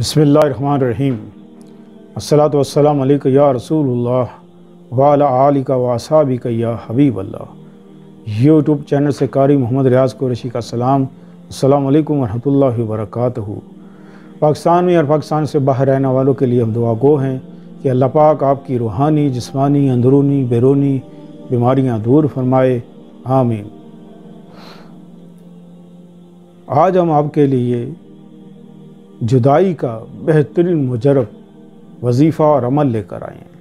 बिस्मिल्लाहिर्रहमानिर्रहीम। अस्सलातु वस्सलामु अलैका या रसूल अल्लाह व अला आलिका व असहाबिका या हबीब अल्लाह। यूट्यूब चैनल से कारी मोहम्मद रियाज़ कुरैशी का सलाम। अस्सलामु अलैकुम वरहमतुल्लाहि वबरकातुहू। पाकिस्तान में और पाकिस्तान से बाहर रहने वालों के लिए हम दुआ गो हैं कि अल्लाह पाक आपकी रूहानी, जिस्मानी, अंदरूनी, बैरूनी बीमारियाँ दूर फरमाए, आमीन। आज हम आपके लिए जुदाई का बेहतरीन मुजरब वजीफ़ा और अमल लेकर आए हैं।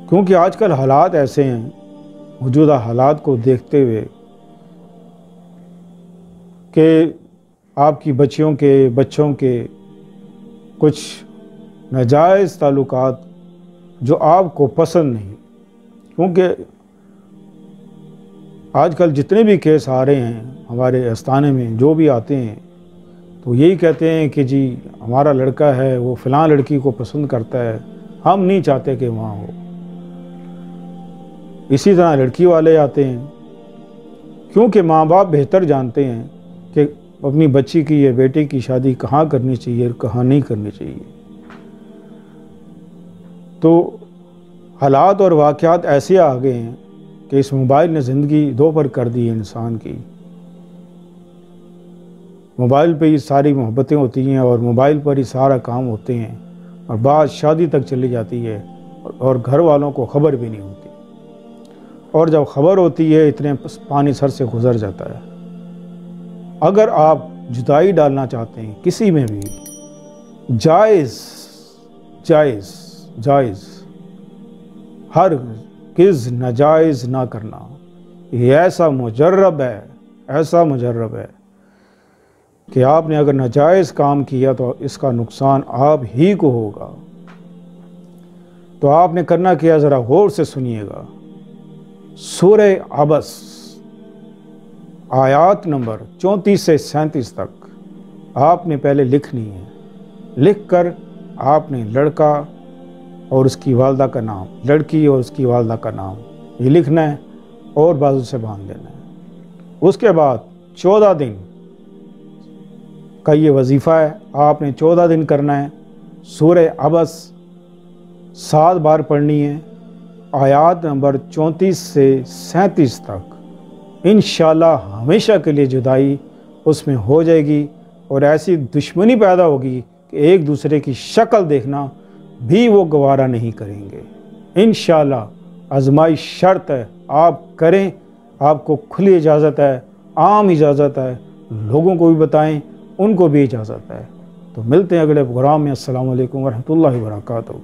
क्योंकि आजकल हालात ऐसे हैं, मौजूदा हालात को देखते हुए, कि आपकी बच्चों के कुछ नाजायज़ ताल्लुकात जो आपको पसंद नहीं, क्योंकि आजकल जितने भी केस आ रहे हैं हमारे आस्थाने में, जो भी आते हैं तो यही कहते हैं कि जी हमारा लड़का है वो फ़लाँ लड़की को पसंद करता है, हम नहीं चाहते कि वहाँ हो। इसी तरह लड़की वाले आते हैं, क्योंकि माँ बाप बेहतर जानते हैं कि अपनी बच्ची की या बेटे की शादी कहाँ करनी चाहिए और कहाँ नहीं करनी चाहिए। तो हालात और वाक़यात ऐसे आ गए हैं कि इस मोबाइल ने ज़िंदगी दोपहर कर दी है इंसान की। मोबाइल पे ही सारी मोहब्बतें होती हैं और मोबाइल पर ही सारा काम होते हैं, और बात शादी तक चली जाती है और घर वालों को ख़बर भी नहीं होती, और जब ख़बर होती है इतने पानी सर से गुज़र जाता है। अगर आप जुदाई डालना चाहते हैं किसी में भी, जायज़ हर किस नाजायज़ ना करना। ये ऐसा मुजर्रब है कि आपने अगर नाजायज़ काम किया तो इसका नुकसान आप ही को होगा। तो आपने करना क्या, ज़रा गौर से सुनिएगा। सूरह अबस आयात नंबर 34 से 37 तक आपने पहले लिखनी है। लिख कर आपने लड़का और उसकी वालदा का नाम, लड़की और उसकी वालदा का नाम ये लिखना है और बाजू से बांध देना है। उसके बाद 14 दिन का ये वजीफ़ा है, आपने 14 दिन करना है। सूरह अबस 7 बार पढ़नी है, आयात नंबर 34 से 37 तक। इंशाअल्लाह हमेशा के लिए जुदाई उसमें हो जाएगी, और ऐसी दुश्मनी पैदा होगी कि एक दूसरे की शक्ल देखना भी वो गवारा नहीं करेंगे। इंशाअल्लाह आज़माइश शर्त है, आप करें, आपको खुली इजाज़त है, आम इजाज़त है, लोगों को भी बताएं, उनको भी इजाज़त है। तो मिलते हैं अगले प्रोग्राम में। अस्सलामु अलैकुम वरहमतुल्लाहि वबरकातुहू।